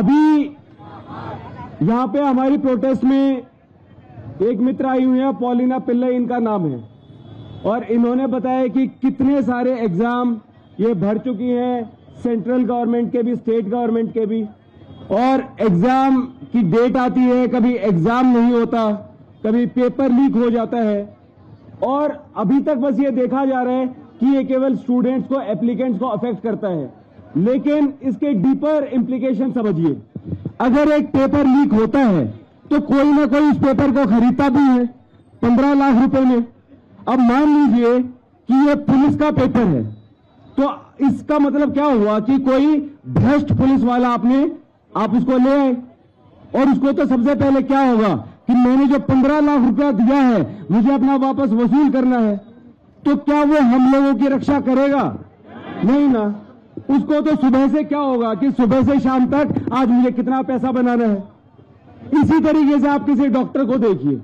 अभी यहाँ पे हमारी प्रोटेस्ट में एक मित्र आई हुई है, पॉलिना पिल्लई इनका नाम है, और इन्होंने बताया कि कितने सारे एग्जाम ये भर चुकी हैं, सेंट्रल गवर्नमेंट के भी, स्टेट गवर्नमेंट के भी, और एग्जाम की डेट आती है, कभी एग्जाम नहीं होता, कभी पेपर लीक हो जाता है, और अभी तक बस ये देखा जा रहा है कि ये केवल स्टूडेंट्स को, एप्लीकेंट्स को अफेक्ट करता है, लेकिन इसके डीपर इंप्लीकेशन समझिए। अगर एक पेपर लीक होता है तो कोई ना कोई उस पेपर को खरीदता भी है 15 लाख रुपए में। अब मान लीजिए कि ये पुलिस का पेपर है, तो इसका मतलब क्या हुआ कि कोई भ्रष्ट पुलिस वाला आप उसको ले आए, और उसको तो सबसे पहले क्या होगा कि मैंने जो 15 लाख रुपया दिया है मुझे अपना वापस वसूल करना है, तो क्या वो हम लोगों की रक्षा करेगा? नहीं ना। उसको तो सुबह से क्या होगा कि सुबह से शाम तक आज मुझे कितना पैसा बनाना है। इसी तरीके से आप किसी डॉक्टर को देखिए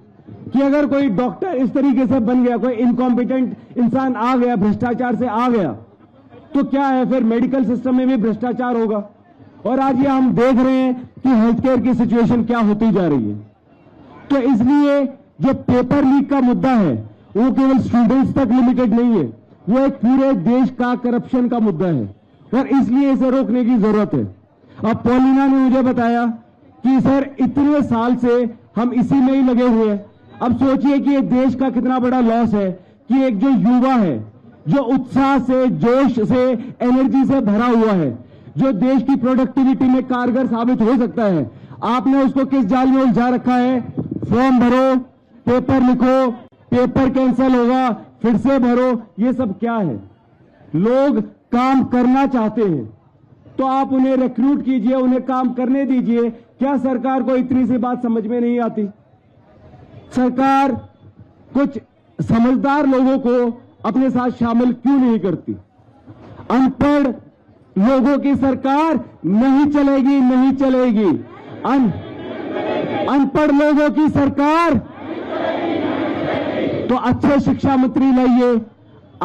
कि अगर कोई डॉक्टर इस तरीके से बन गया, कोई इनकॉम्पिटेंट इंसान आ गया, भ्रष्टाचार से आ गया, तो क्या है फिर मेडिकल सिस्टम में भी भ्रष्टाचार होगा। और आज ये हम देख रहे हैं कि हेल्थ केयर की सिचुएशन क्या होती जा रही है। तो इसलिए जो पेपर लीक का मुद्दा है वो केवल स्टूडेंट्स तक लिमिटेड नहीं है, वो एक पूरे देश का करप्शन का मुद्दा है, और इसलिए इसे रोकने की जरूरत है। अब पॉलिना ने मुझे बताया कि सर इतने साल से हम इसी में ही लगे हुए हैं। अब सोचिए कि ये देश का कितना बड़ा लॉस है कि एक जो युवा है, जो उत्साह से, जोश से, एनर्जी से भरा हुआ है, जो देश की प्रोडक्टिविटी में कारगर साबित हो सकता है, आपने उसको किस जाल में उलझा रखा है? फॉर्म भरो, पेपर लिखो, पेपर कैंसिल होगा, फिर से भरो। ये सब क्या है? लोग काम करना चाहते हैं तो आप उन्हें रिक्रूट कीजिए, उन्हें काम करने दीजिए। क्या सरकार को इतनी सी बात समझ में नहीं आती? सरकार कुछ समझदार लोगों को अपने साथ शामिल क्यों नहीं करती? अनपढ़ लोगों की सरकार नहीं चलेगी, नहीं चलेगी। अनपढ़ लोगों की सरकार, तो अच्छे शिक्षा मंत्री लाइए।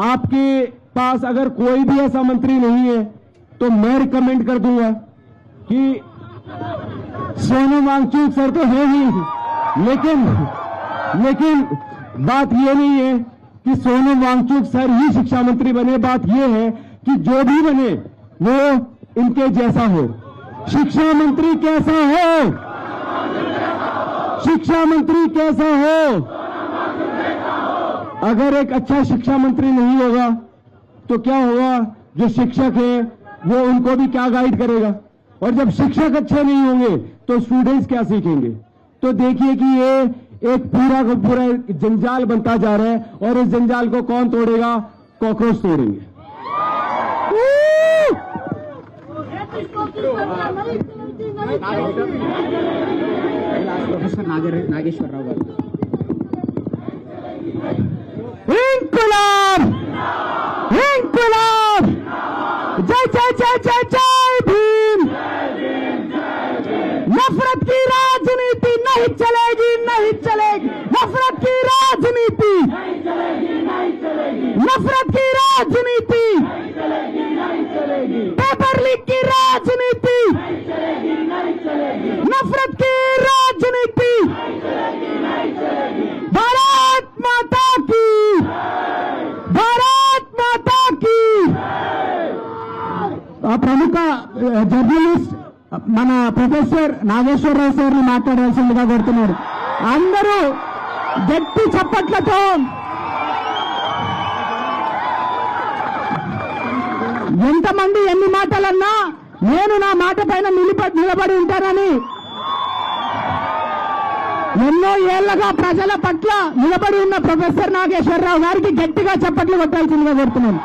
आपके पास अगर कोई भी ऐसा मंत्री नहीं है तो मैं रिकमेंड कर दूंगा कि सोनम वांगचुक सर तो है ही, लेकिन बात यह नहीं है कि सोनम वांगचुक सर ही शिक्षा मंत्री बने। बात यह है कि जो भी बने वो इनके जैसा हो। शिक्षा मंत्री कैसा हो? शिक्षा मंत्री कैसा हो? अगर एक अच्छा शिक्षा मंत्री नहीं होगा तो क्या होगा? जो शिक्षक है वो उनको भी क्या गाइड करेगा? और जब शिक्षक अच्छे नहीं होंगे तो स्टूडेंट्स क्या सीखेंगे? तो देखिए कि ये एक पूरा का पूरा जंजाल बनता जा रहा है, और इस जंजाल को कौन तोड़ेगा? कॉकरोच तोड़ेंगे। प्रोफेसर नागेश्वरराव गाరు। इंकलाब, इंकलाब, जय जय जय जय जय भीम। नफरत की राजनीति नहीं चलेगी, नहीं चलेगी। नफरत की राजनीति नहीं चलेगी, नहीं चलेगी। नफरत की राजनीति नहीं चलेगी, नहीं चलेगी। पेपर लीक की राजनीति नहीं चलेगी, नहीं चलेगी। नफरत की राजनीति नहीं चलेगी, नहीं चलेगी। भारत माता की, भारत माता की। ప్రముఖ జర్నలిస్ట్ మన ప్రొఫెసర్ నాగేశ్వరరావు సార్ మాట్లాడాల్సిందిగా కోరుతున్నారు. అందరూ గట్టి చప్పట్లతో ఎంతమంది ఎన్ని మాటలన్నా నేను నా మాట పైన నిలబడి ఉంటానని ఎన్నో ఏళ్లగా ప్రజల పట్ల నిలబడి ఉన్న ప్రొఫెసర్ నాగేశ్వరరావు గారికి గట్టిగా చప్పట్లు కొట్టాల్సిందిగా కోరుతున్నాను.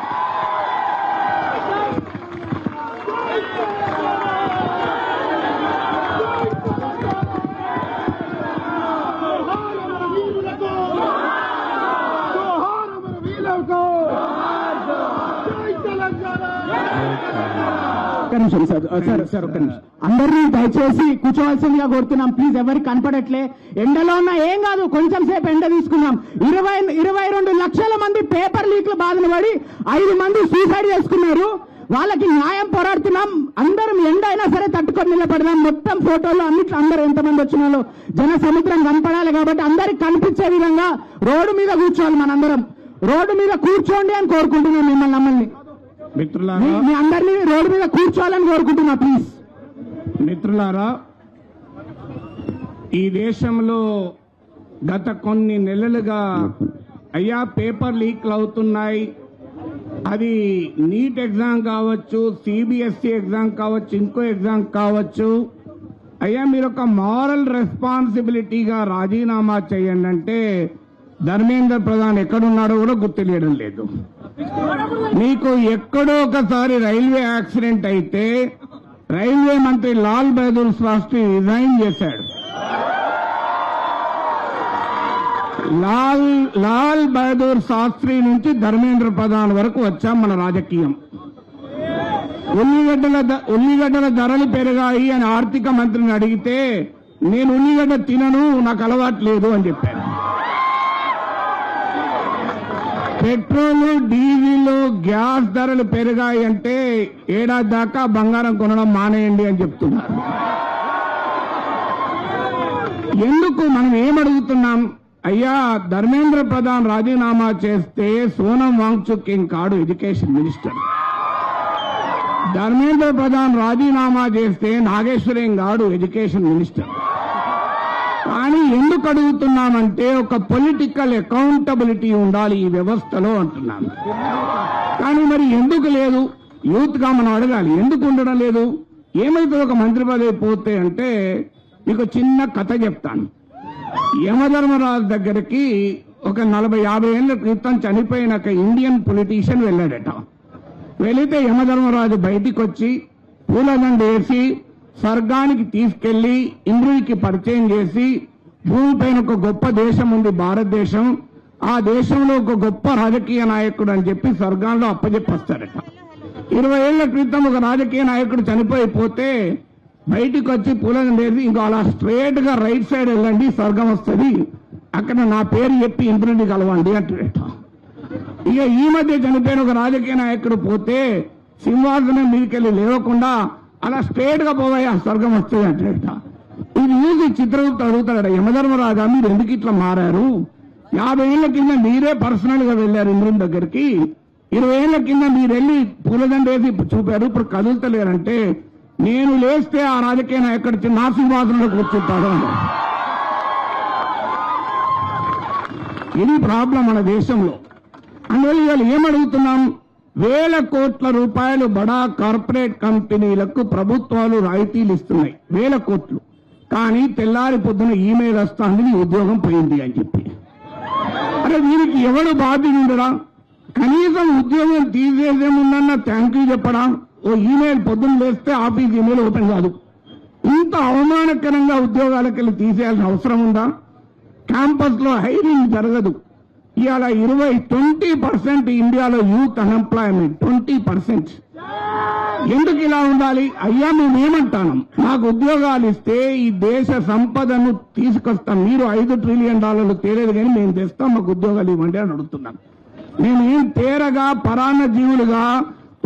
అందరినీ దయచేసి కూర్చోవలసిందిగా కోరుతున్నాం. ప్లీజ్ ఎవరికి కనపడట్లే. ఎండలో ఉన్నా ఏం కాదు, కొంచెం సేపు ఎండ తీసుకున్నాం. 22 లక్షల మంది పేపర్ లీక్ల బాధన పడి 5 మంది సూసైడ్ చేసుకున్నారు. వాళ్ళకి న్యాయం పోరాడుతున్నాం. అందరం ఎండ అయినా సరే తట్టుకొని నిలబడదాం. మొత్తం ఫోటోలు అన్నిట్లో అందరూ ఎంతమంది వచ్చినాలో జన సముద్రం కనపడాలి కాబట్టి అందరికి కనిపించే విధంగా రోడ్డు మీద కూర్చోవాలి. మనందరం రోడ్డు మీద కూర్చోండి అని కోరుకుంటున్నాం. మమ్మల్ని మిత్రులారా, మీ అందరినీ రోడ్డు మీద కూర్చోవాలని కోరుకుంటున్నా. ప్లీజ్ మిత్రులారా, ఈ దేశంలో గత కొన్ని నెలలుగా అయ్యా పేపర్ లీక్లు అవుతున్నాయి. అది నీట్ ఎగ్జామ్ కావచ్చు, సిబిఎస్ఈ ఎగ్జామ్ కావచ్చు, ఇంకో ఎగ్జామ్ కావచ్చు. అయ్యా మీరు ఒక మారల్ రెస్పాన్సిబిలిటీగా రాజీనామా చేయండి అంటే ధర్మేంద్ర ప్రధాన్ ఎక్కడున్నాడో కూడా గుర్తులేయడం లేదు. మీకు ఎక్కడో ఒకసారి రైల్వే యాక్సిడెంట్ అయితే రైల్వే మంత్రి లాల్ బహదూర్ శాస్త్రి రిజైన్ చేశాడు. లాల్ బహదూర్ శాస్త్రి నుంచి ధర్మేంద్ర ప్రధాన్ వరకు వచ్చాం మన రాజకీయం. ఉల్లిగడ్డల ధరలు పెరిగాయి అని ఆర్థిక మంత్రిని అడిగితే నేను ఉల్లిగడ్డ తినను, నాకు అలవాటు లేదు అని చెప్పాను. పెట్రోల్, డీజిల్, గ్యాస్ ధరలు పెరిగాయి అంటే ఏడాది దాకా బంగారం కొనడం మానేయండి అని చెప్తున్నారు. ఎందుకు మనం ఏమడుగుతున్నాం? అయ్యా ధర్మేంద్ర ప్రధాన్ రాజీనామా చేస్తే సోనం వాంగ్చుక్ ఏం కాడు ఎడ్యుకేషన్ మినిస్టర్. ధర్మేంద్ర ప్రధాన్ రాజీనామా చేస్తే నాగేశ్వరేం కాడు ఎడ్యుకేషన్ మినిస్టర్. కానీ ఎందుకు అడుగుతున్నామంటే ఒక పొలిటికల్ అకౌంటబిలిటీ ఉండాలి ఈ వ్యవస్థలో అంటున్నాను. కానీ మరి ఎందుకు లేదు? యూత్ గా మనం అడగాలి, ఎందుకు ఉండడం లేదు? ఏమైతే ఒక మంత్రి పదవి పోతే అంటే మీకు చిన్న కథ చెప్తాను. యమధర్మరాజు దగ్గరికి ఒక 40-50 ఏళ్ల క్రితం చనిపోయిన ఒక ఇండియన్ పొలిటీషియన్ వెళ్ళాడట. వెళితే యమధర్మరాజు బయటికి వచ్చి పూలదండ వేసి స్వర్గానికి తీసుకెళ్లి ఇంద్రుడికి పరిచయం చేసి, భూమిపైన ఒక గొప్ప దేశం ఉంది భారతదేశం, ఆ దేశంలో ఒక గొప్ప రాజకీయ నాయకుడు అని చెప్పి స్వర్గాల్లో అప్పచెప్పొస్తారట. 20 ఏళ్ల క్రితం ఒక రాజకీయ నాయకుడు చనిపోయిపోతే బయటికి వచ్చి పూలను వేసి ఇంకో అలా స్ట్రేట్ గా రైట్ సైడ్ వెళ్ళండి స్వర్గం వస్తుంది, అక్కడ నా పేరు చెప్పి ఇంద్రుడిని కలవండి అంటారట. ఇక ఈ మధ్య చనిపోయిన ఒక రాజకీయ నాయకుడు పోతే సింహాసనం మీదకెళ్ళి లేవకుండా అలా స్ట్రేట్ గా పోవయ్యా స్వర్గం వస్తుంది అంటారట. ఇది చూసి చిత్రగుప్త అడుగుతాడట, యమధర్మరాజా మీరు ఎందుకు ఇట్లా మారారు? 50 ఏళ్ల కింద మీరే పర్సనల్ గా వెళ్లారు ఇంద్రుని దగ్గరికి, 20 ఏళ్ల కింద మీరు వెళ్ళి పూలదండ వేసి చూపారు, ఇప్పుడు కదులుతలేరంటే నేను లేస్తే ఆ రాజకీయ నాయకుడు నా సింహాసనంలో కూర్చుంటాడు. ఇది ప్రాబ్లం మన దేశంలో. అందువల్ల ఇవాళ ఏమడుగుతున్నాం? వేల కోట్ల రూపాయలు బడా కార్పొరేట్ కంపెనీలకు ప్రభుత్వాలు రాయితీలు ఇస్తున్నాయి, వేల కోట్లు. కానీ తెల్లారి పొద్దున ఈమెయిల్ వస్తుంది నీ ఉద్యోగం పోయింది అని చెప్పి. అరే వీరికి ఎవడు బాధ్యుడురా? కనీసం ఉద్యోగం తీసేసేముందన్న థ్యాంక్ యూ చెప్పడా? ఓ ఈమెయిల్ పొద్దున్న లేస్తే ఆఫీస్ ఈమెయిల్ ఓపెన్ కాదు. ఇంత అవమానకరంగా ఉద్యోగాలకు వెళ్ళి తీసేయాల్సిన అవసరం ఉందా? క్యాంపస్ లో హైరింగ్ జరగదు. ఇవాళ 20% ఇండియాలో యూత్ అన్ఎంప్లాయ్మెంట్ 20%. ఎందుకు ఇలా ఉండాలి? అయ్యా మేమేమంటాను, మాకు ఉద్యోగాలు ఇస్తే ఈ దేశ సంపదను తీసుకొస్తాం. మీరు $5 ట్రిలియన్ తేలేదు కానీ మేము తెస్తాం, మాకు ఉద్యోగాలు ఇవ్వండి అని అడుగుతున్నాం. మేమేం తేరగా పరాన్న జీవులుగా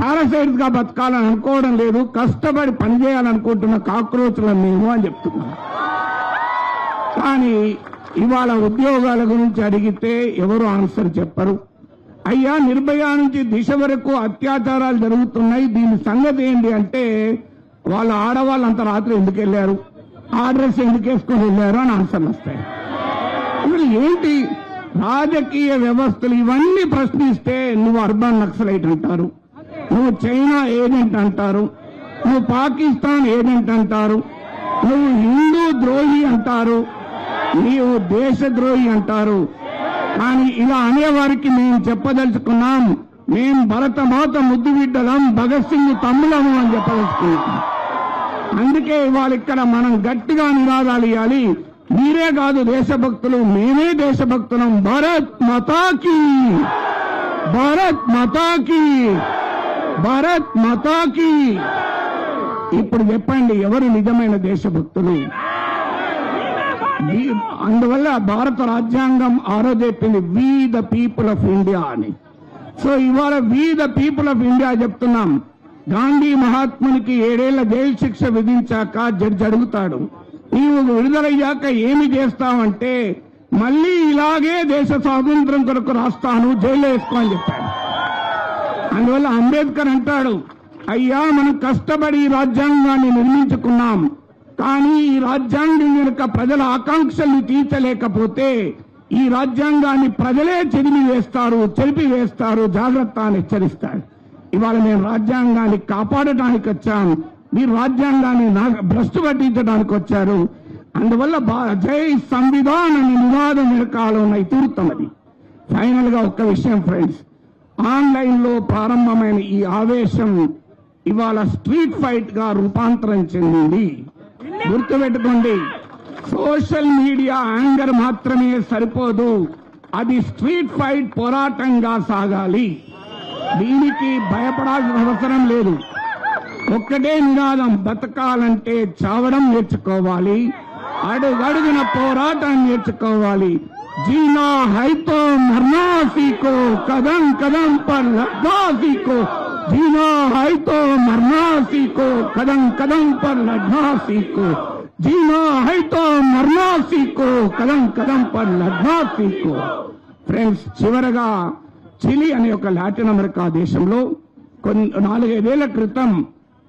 పారాసైట్స్ గా బతకాలని అనుకోవడం లేదు, కష్టపడి పనిచేయాలనుకుంటున్న కాక్రోచ్లను మేము అని చెప్తున్నాం. కానీ ఇవాళ ఉద్యోగాల గురించి అడిగితే ఎవరు ఆన్సర్ చెప్పరు. అయ్యా నిర్భయ నుంచి దిశ వరకు అత్యాచారాలు జరుగుతున్నాయి, దీని సంగతి ఏంటి అంటే వాళ్ళ ఆడవాళ్ళు అంత రాత్రి ఎందుకు వెళ్లారు, ఆ డ్రెస్ ఎందుకు వేసుకొని వెళ్లారు అని ఆన్సర్లు వస్తాయి. ఇప్పుడు ఏంటి రాజకీయ వ్యవస్థలు ఇవన్నీ ప్రశ్నిస్తే నువ్వు అర్బన్ నక్సలైట్ అంటారు, నువ్వు చైనా ఏజెంట్ అంటారు, నువ్వు పాకిస్తాన్ ఏజెంట్ అంటారు, నువ్వు హిందూ ద్రోహి అంటారు, నీవు దేశద్రోహి అంటారు. కానీ ఇలా అనేవారికి మేము చెప్పదలుచుకున్నాం, మేం భరతమాత ముద్దు బిడ్డలం, భగత్ సింగ్ తమ్ములము అని చెప్పదలుచుకున్నాం. అందుకే ఇవాళ ఇక్కడ మనం గట్టిగా నినాదాలు ఇవ్వాలి. మీరే కాదు దేశభక్తులు, మేమే దేశభక్తులం. భారత్ మాతాకి, భారత్ మాతాకి, భారత్ మాతాకి. ఇప్పుడు చెప్పండి ఎవరు నిజమైన దేశభక్తులు? అందువల్ల భారత రాజ్యాంగం చెప్పింది we the people of India అని. సో ఇవాళ we the people of India చెప్తున్నాం. గాంధీ మహాత్మునికి 7 ఏళ్ల జైలు శిక్ష విధించాక జడ్జి అడుగుతాడు, నీవు విడుదలయ్యాక ఏమి చేస్తావంటే, మళ్ళీ ఇలాగే దేశ స్వాతంత్రం కొరకు రాస్తాను, జైల్లో వేసుకో అని చెప్పాడు. అందువల్ల అంబేద్కర్ అంటాడు, అయ్యా మనం కష్టపడి ఈ రాజ్యాంగాన్ని నిర్మించుకున్నాం, కానీ ఈ రాజ్యాంగం కనుక ప్రజల ఆకాంక్షల్ని తీర్చలేకపోతే ఈ రాజ్యాంగాన్ని ప్రజలే చెరిపి వేస్తారు, జాగ్రత్త అని హెచ్చరిస్తాడు. ఇవాళ మేము రాజ్యాంగాన్ని కాపాడటానికి వచ్చాం, మీరు రాజ్యాంగాన్ని భ్రష్టు పట్టించడానికి వచ్చారు. అందువల్ల జై సంవిధాన్ అనే నినాదం వెనకాల ఉన్న ఇతివృత్తం అది. ఫైనల్ గా ఒక్క విషయం ఫ్రెండ్స్, ఆన్లైన్ లో ప్రారంభమైన ఈ ఆవేశం ఇవాళ స్ట్రీట్ ఫైట్ గా రూపాంతరం చెందింది. గుర్తుపెట్టుకోండి, సోషల్ మీడియా యాంగర్ మాత్రమే సరిపోదు, అది స్ట్రీట్ ఫైట్ పోరాటంగా సాగాలి. దీనికి భయపడాల్సిన అవసరం లేదు. ఒక్కటే నినాదం, బతకాలంటే చావడం నేర్చుకోవాలి, అడుగడుగున పోరాటం నేర్చుకోవాలి. జీనా హైతో మర్నా సీకో, కదం కదం పర్ లడ్నా సీకో, జీనా హైతో మర్నా సీకో, కదం కదం పర్ లడ్నా సీకో, జీనా హైతో మర్నా సీకో, కదం కదం పర్ లడ్నా సీకో. ఫ్రెండ్స్, చివరగా చిలీ అనే ఒక లాటిన్ అమెరికా దేశంలో 4-5 ఏళ్ల క్రితం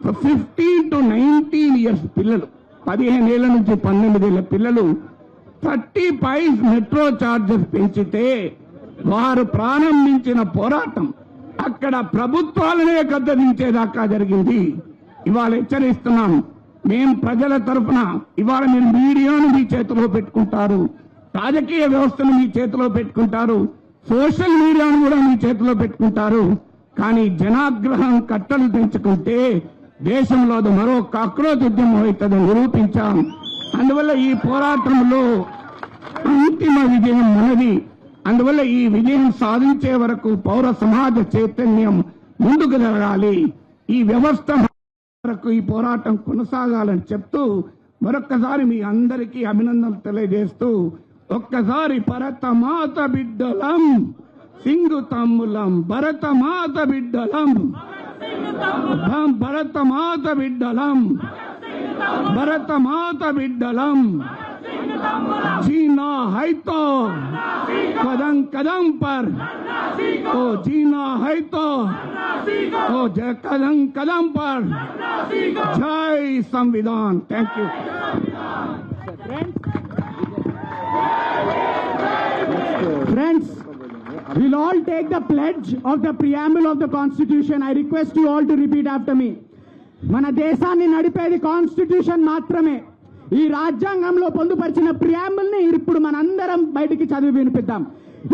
15 to 19 ఇయర్స్ పిల్లలు, 15 ఏళ్ల నుంచి 18 ఏళ్ల పిల్లలు 30 పైస్ మెట్రో చార్జెస్ పెంచితే వారు ప్రారంభించిన పోరాటం అక్కడ ప్రభుత్వాలనే గద్దెదించేదాకా జరిగింది. ఇవాళ హెచ్చరిస్తున్నాం, మేం ప్రజల తరఫున, ఇవాళ మీరు మీడియాను మీ చేతిలో పెట్టుకుంటారు, రాజకీయ వ్యవస్థను మీ చేతిలో పెట్టుకుంటారు, సోషల్ మీడియాను కూడా మీ చేతిలో పెట్టుకుంటారు, కానీ జనాగ్రహం కట్టలు తెంచుకుంటే దేశంలో అది మరో కాక్రోచ్ ఉద్యమం అవుతుందని నిరూపించాం. అందువల్ల ఈ పోరాటంలో అంతిమ విజయం మనది. అందువల్ల ఈ విజయం సాధించే వరకు పౌర సమాజ చైతన్యం ముందుకు జరగాలి. ఈ వ్యవస్థ వరకు ఈ పోరాటం కొనసాగాలని చెప్తూ మరొక్కసారి మీ అందరికీ అభినందనలు తెలియజేస్తూ, ఒక్కసారి భరతమాత బిడ్డలం, సింగు తమ్ములం, భరతమాత బిడ్డలం, భరతమాత బిడ్డలం, భరతమాత బిడ్డలం, जीना है तो कदम कदम पर, तो जीना है तो कदम कदम पर, जय संविधान. Thank you. Friends, we'll all take the pledge of the preamble of the Constitution. I request you all to repeat after me. మన దేశాన్ని నడిపేది కాన్స్టిట్యూషన్ మాత్రమే. ఈ రాజ్యాంగంలో పొందుపరిచిన ప్రియాంబుల్ ని ఇప్పుడు మనందరం బయటికి చదివి వినిపిద్దాం.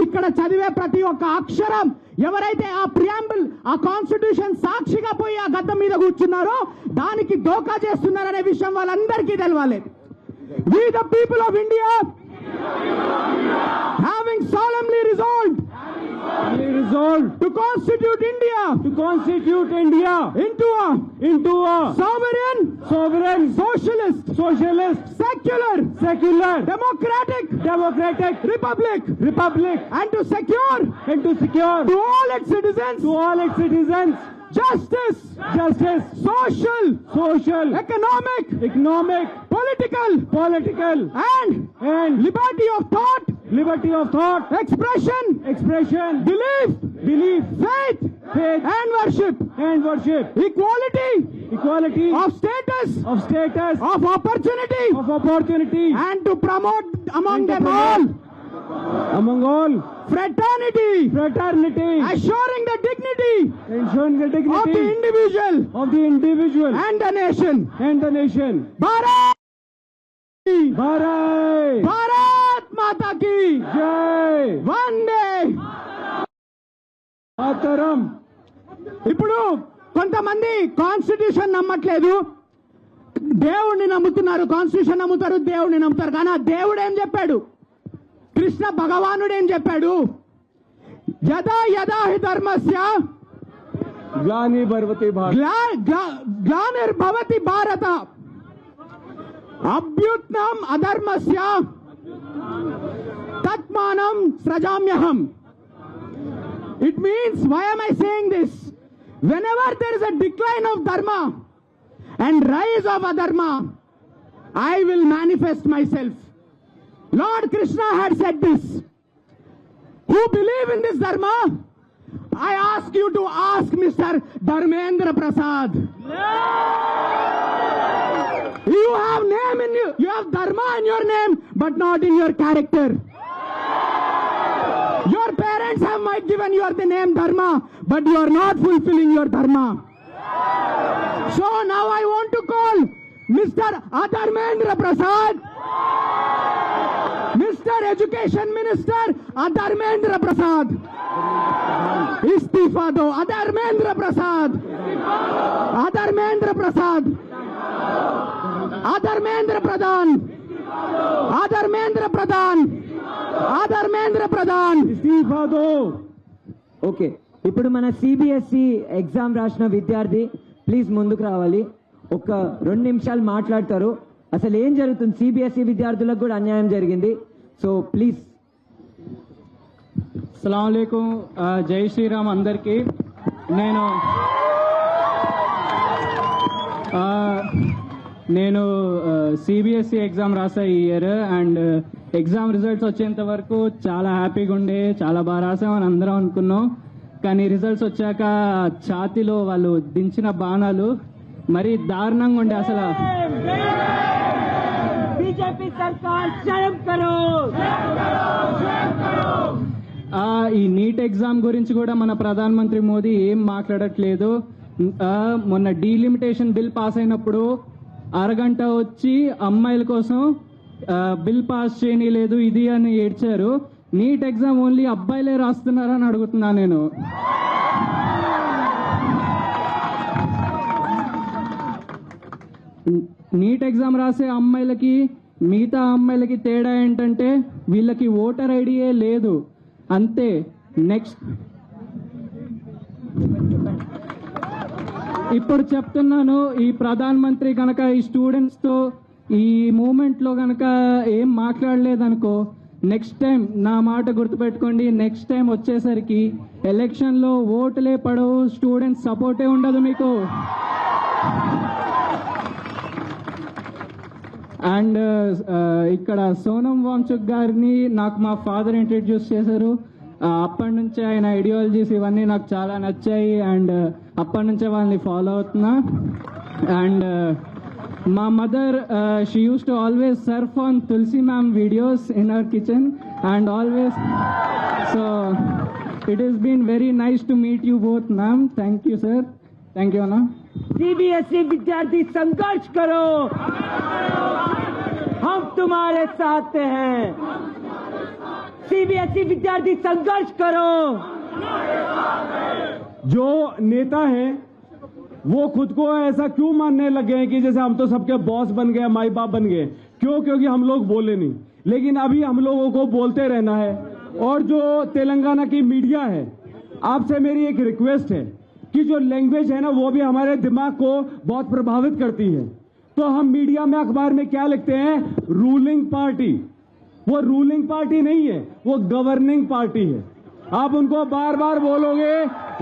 ఇక్కడ చదివే ప్రతి ఒక్క అక్షరం, ఎవరైతే ఆ ప్రియాంబుల్, ఆ కాన్స్టిట్యూషన్ సాక్షిగా పోయి ఆ గద్దె మీద కూర్చున్నారో దానికి దోకా చేస్తున్నారనే విషయం వాళ్ళందరికీ తెలవాలి. We the people of India, having solemnly resolved to constitute India into a sovereign, socialist, secular, democratic republic, and to secure to all its citizens justice, social, economic, political, and liberty of thought, expression, belief, faith, and worship, equality of status, of opportunity, and to promote among them all fraternity, assuring the dignity of the individual and the nation. Bharat Mata ki jai. Vande Mataram. ఇప్పుడు కొంతమంది constitution నమ్మట్లేదు, దేవుడిని నమ్ముతున్నారు. Constitution నమ్ముతారు, దేవుడిని నమ్ముతారు. కానీ ఆ దేవుడు ఏం చెప్పాడు? కృష్ణ భగవానుడు ఏం చెప్పాడు? యదా యదా హి ధర్మస్య గ్లానిర్భవతి భారత అభ్యుత్నం అధర్మస్య తత్మానం సృజామ్యహం. It means, why am I saying this? whenever there is a decline of dharma and rise of adharma, I will manifest myself. Lord Krishna had said this. Who believe in this dharma? I ask you to ask Mr. Dharmendra Prasad. You have name in you have dharma in your name, but not in your character. Your parents have might given you the name dharma, but you are not fulfilling your dharma. So now I want to call Mr. Dharmendra Prasad, Mr. Education Minister Dharmendra Prasad. इस्तीफा दो धर्मेंद्र प्रसाद, धर्मेंद्र प्रसाद, धर्मेंद्र प्रधान, धर्मेंद्र प्रधान, धर्मेंद्र प्रधान इस्तीफा दो. Okay, ఇప్పుడు మన CBSE exam రాసిన విద్యార్థి please ముందుకు రావాలి. ఒక 2 నిమిషాలు మాట్లాడతారు. అసలు ఏం జరుగుతుంది, సిబిఎస్ఈ విద్యార్థులకు కూడా అన్యాయం జరిగింది. So please. అస్సలాముఅలైకుం, జై శ్రీరామ్ అందరికీ. నేను సిబిఎస్ఈ ఎగ్జామ్ రాసా ఈ ఇయర్. అండ్ ఎగ్జామ్ రిజల్ట్స్ వచ్చేంత వరకు చాలా హ్యాపీగా ఉండే, చాలా బాగా రాసామని అందరం అనుకున్నాం. కానీ రిజల్ట్స్ వచ్చాక ఛాతీలో వాళ్ళు దించిన బాణాలు మరీ దారుణంగా ఉండే. అసలు బీజేపీ సర్కార్ శరం కరో. ఈ నీట్ ఎగ్జామ్ గురించి కూడా మన ప్రధానమంత్రి మోదీ ఏం మాట్లాడట్లేదు. మొన్న డీలిమిటేషన్ బిల్ పాస్ అయినప్పుడు అరగంట వచ్చి అమ్మాయిల కోసం బిల్ పాస్ చేయలేదు ఇది అని ఏడ్చారు. నీట్ ఎగ్జామ్ ఓన్లీ అబ్బాయిలే రాస్తున్నారని అడుగుతున్నా నేను. నీట్ ఎగ్జామ్ రాసే అమ్మాయిలకి మిగతా అమ్మాయిలకి తేడా ఏంటంటే వీళ్ళకి ఓటర్ ఐడియే లేదు, అంతే. నెక్స్ట్ ఇప్పుడు చెప్తున్నాను, ఈ ప్రధానమంత్రి కనుక ఈ స్టూడెంట్స్ తో ఈ మూమెంట్ లో కనుక ఏం మాట్లాడలేదనుకో, నెక్స్ట్ టైం నా మాట గుర్తుపెట్టుకోండి, నెక్స్ట్ టైం వచ్చేసరికి ఎలక్షన్ లో ఓటులే పడవు, స్టూడెంట్స్ సపోర్టే ఉండదు మీకు. అండ్ ఇక్కడ సోనం వాంచుక్ గారిని నాకు మా ఫాదర్ ఇంట్రడ్యూస్ చేశారు. అప్పటి నుంచే ఆయన ఐడియాలజీస్ ఇవన్నీ నాకు చాలా నచ్చాయి. అండ్ అప్పటి నుంచే వాళ్ళని ఫాలో అవుతున్నా. అండ్ మా mother she uses to always surf on Tulasi ma'am videos in our kitchen and always. So it is been very nice to meet you both ma'am. Thank you sir. Thank you అన్నా. CBSE विद्यार्थी संघर्ष करो, हम तुम्हारे साथ हैं. CBSE विद्यार्थी संघर्ष करो. जो नेता हैं वो खुद को ऐसा क्यों मानने लगे हैं कि जैसे हम तो सबके बॉस बन गए, माई बाप बन गए. क्यों? क्योंकि हम लोग बोले नहीं, लेकिन अभी हम लोगों को बोलते रहना है. और जो तेलंगाना की मीडिया है, आपसे मेरी एक रिक्वेस्ट है कि जो लैंग्वेज है ना वो भी हमारे दिमाग को बहुत प्रभावित करती है. तो हम मीडिया में, अखबार में क्या लिखते हैं? Ruling party. वो रूलिंग पार्टी नहीं है, वो गवर्निंग पार्टी है. आप उनको बार बार बोलोगे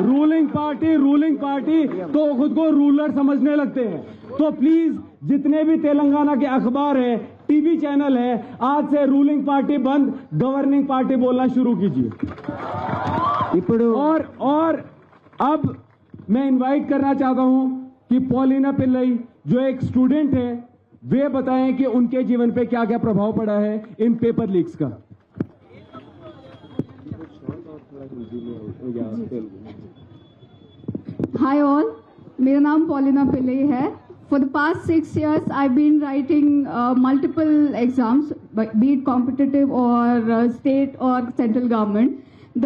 रूलिंग पार्टी तो वो खुद को रूलर समझने लगते हैं. तो प्लीज जितने भी तेलंगाना के अखबार है, टीवी चैनल है, आज से रूलिंग पार्टी बंद, गवर्निंग पार्टी बोलना शुरू कीजिए. और अब मैं इनवाइट करना चाहता हूं कि पॉलिना पिल्लई जो एक स्टूडेंट है, वे बताएं कि उनके जीवन पे क्या क्या प्रभाव पड़ा है इन पेपर लीक्स का. Hi all, मेरा नाम पॉलिना पिल्लई है. For the past 6 years, I've been writing multiple exams, be it competitive or state or central government.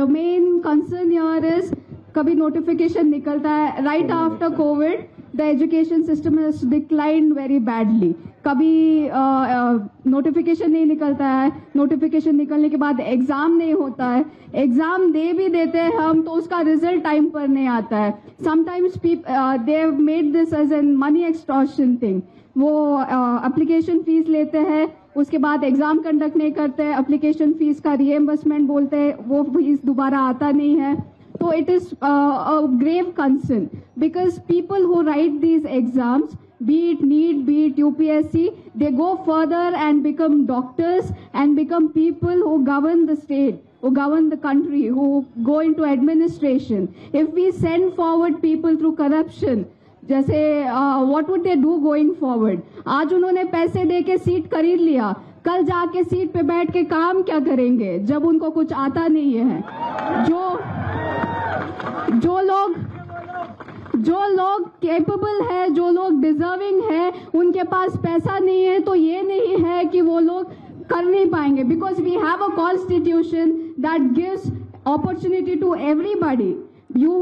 The main concern here is कभी नोटिफिकेशन निकलता है. Right after Covid the education system has declined very badly. कभी notification नहीं निकलता है, notification निकलने के बाद एग्जाम नहीं होता है, एग्जाम दे भी देते हैं हम तो उसका रिजल्ट टाइम पर नहीं आता है. Sometimes they have made this as an money extortion thing. वो एप्लीकेशन फीस लेते हैं, उसके बाद एग्जाम कंडक्ट नहीं करते, एप्लीकेशन फीस का रीएम्बर्समेंट बोलते हैं, वो फीस दोबारा आता नहीं है. so it is a grave concern, because people who write these exams, be it NEET, be it UPSC, they go further and become doctors and become people who govern the state, who govern the country, who go into administration. If we send forward people through corruption, जैसे what would they do going forward? आज उन्होंने पैसे दे के seat खरीद लिया, कल जाके seat पे बैठ के काम क्या करेंगे जब उनको कुछ आता नहीं है? जो लोग कैपेबल है, जो लोग डिजर्विंग है, उनके पास पैसा नहीं है, तो ये नहीं है कि वो लोग कर नहीं पाएंगे, because we have a constitution that gives opportunity to everybody. You,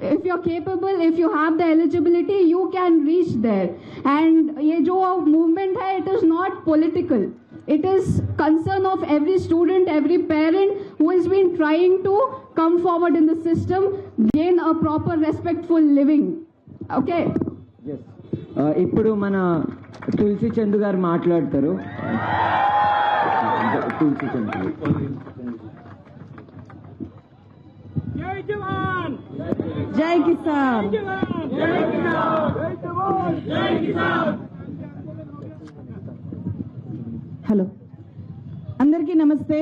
if you're capable, if you have the eligibility, you can reach there. And ये जो movement है, it is not political. It is concern of every student, every parent who has been trying to come forward in the system, gain a proper respectful living. Okay. Yes. ఇప్పుడు మన తులసి చందు గారు మాట్లాడతారు. తులసి చందు. జై Kisan. Hello, అందరికీ నమస్తే.